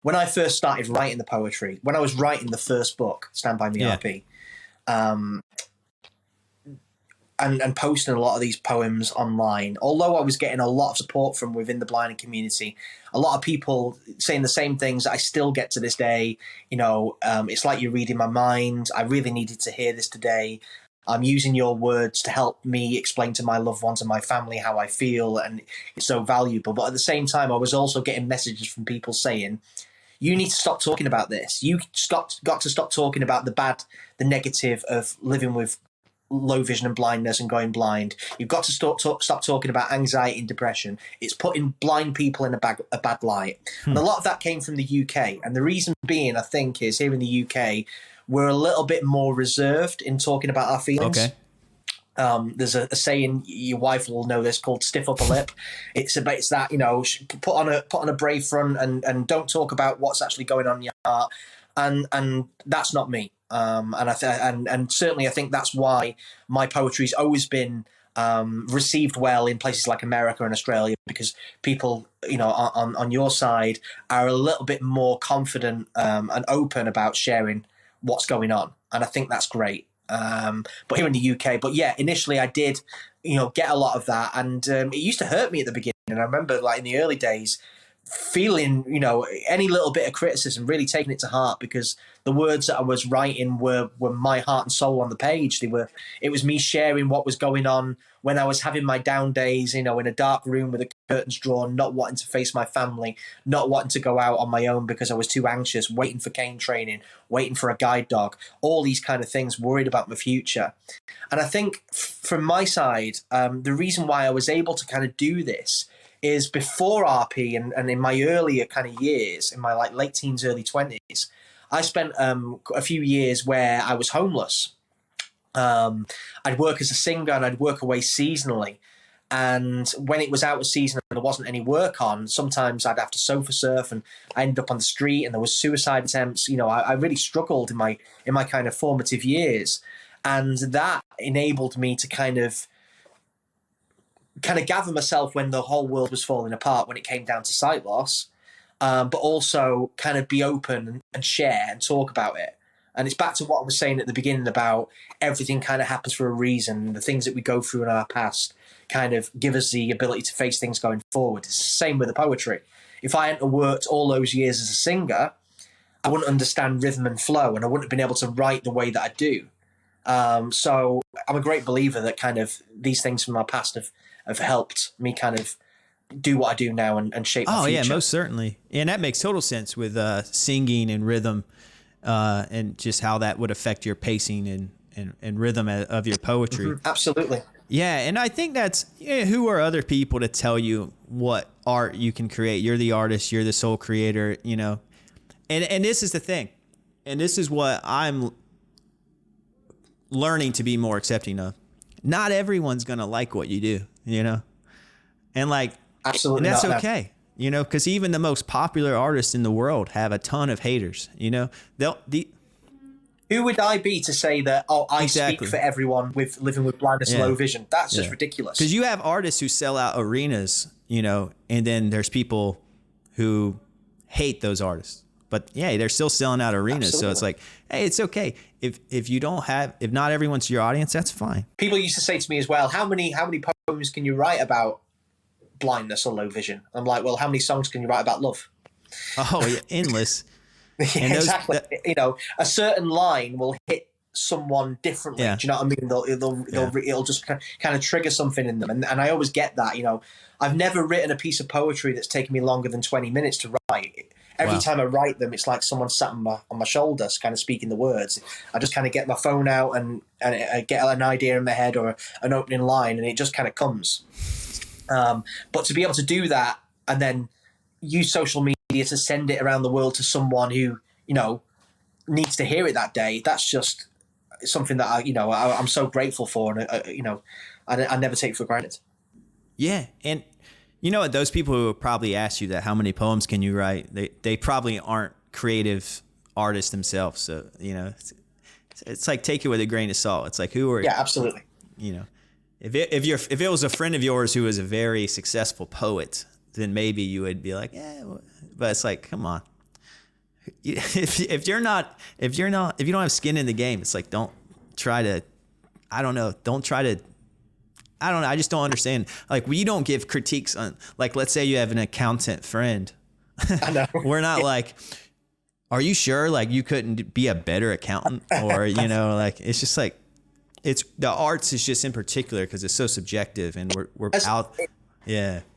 when I first started writing the poetry, when I was writing the first book, Stand By Me RP, and posting a lot of these poems online, although I was getting a lot of support from within the blinding community, a lot of people saying the same things that I still get to this day. It's like you're reading my mind. I really needed to hear this today. I'm using your words to help me explain to my loved ones and my family how I feel, and it's so valuable. But at the same time, I was also getting messages from people saying, you need to stop talking about this. You got to stop talking about the negative of living with low vision and blindness and going blind. You've got to stop talking about anxiety and depression. It's putting blind people in a bad light. And a lot of that came from the UK. And the reason being, I think, is here in the UK, we're a little bit more reserved in talking about our feelings. Okay. There's a saying, your wife will know this, called stiff upper lip. It's that, put on a brave front and don't talk about what's actually going on in your heart. And that's not me. And certainly I think that's why my poetry's always been received well in places like America and Australia, because people, on your side are a little bit more confident and open about sharing what's going on. And I think that's great. But here in the UK, initially I did, get a lot of that. And it used to hurt me at the beginning. And I remember, like, in the early days, feeling, any little bit of criticism, really taking it to heart, because the words that I was writing were my heart and soul on the page. It was me sharing what was going on when I was having my down days, in a dark room with the curtains drawn, not wanting to face my family, not wanting to go out on my own because I was too anxious, waiting for cane training, waiting for a guide dog, all these kind of things, worried about my future. And I think from my side, the reason why I was able to kind of do this is before RP and in my earlier kind of years, in my late teens, early 20s, I spent a few years where I was homeless. I'd work as a singer and I'd work away seasonally. And when it was out of season and there wasn't any work on, sometimes I'd have to sofa surf, and I ended up on the street, and there was suicide attempts. I really struggled in my kind of formative years. And that enabled me to kind of gather myself when the whole world was falling apart, when it came down to sight loss, but also kind of be open and share and talk about it. And it's back to what I was saying at the beginning about everything kind of happens for a reason. The things that we go through in our past kind of give us the ability to face things going forward. It's the same with the poetry. If I hadn't worked all those years as a singer, I wouldn't understand rhythm and flow, and I wouldn't have been able to write the way that I do. So I'm a great believer that kind of these things from my past have helped me kind of do what I do now and shape my future. Yeah, most certainly. And that makes total sense with singing and rhythm, and just how that would affect your pacing and rhythm of your poetry. Mm-hmm, absolutely. Yeah, and I think that's, who are other people to tell you what art you can create? You're the artist, you're the sole creator, And this is the thing. And this is what I'm learning to be more accepting of. Not everyone's going to like what you do, And absolutely, and that's okay, because even the most popular artists in the world have a ton of haters, Who would I be to say that, I speak for everyone with living with blindness and low vision? That's just ridiculous. Because you have artists who sell out arenas, and then there's people who hate those artists. But yeah, they're still selling out arenas. Absolutely. So it's like, hey, it's okay. If not everyone's your audience, that's fine. People used to say to me as well, how many poems can you write about blindness or low vision? I'm like, well, how many songs can you write about love? Oh, yeah, endless. And exactly. A certain line will hit someone differently. Yeah. Do you know what I mean? It'll just kind of trigger something in them. And I always get that, I've never written a piece of poetry that's taken me longer than 20 minutes to write. Every time I write them, it's like someone sat on my shoulders, kind of speaking the words. I just kind of get my phone out and I get an idea in my head or an opening line, and it just kind of comes. But to be able to do that and then use social media to send it around the world to someone who, needs to hear it that day, that's just something that I'm so grateful for, and I never take for granted. Yeah, and those people who probably ask you that, how many poems can you write? They probably aren't creative artists themselves, so it's like, take it with a grain of salt. It's like, who are absolutely. If it was a friend of yours who was a very successful poet, then maybe you would be like, but it's like, come on. if you don't have skin in the game, it's like, don't try to, I don't know. Don't try to, I don't know. I just don't understand. Like, we don't give critiques on, like, let's say you have an accountant friend. I know. We're not like, are you sure like you couldn't be a better accountant? Or, you know, like, it's just like, it's the arts is just in particular because it's so subjective and we're out. Yeah.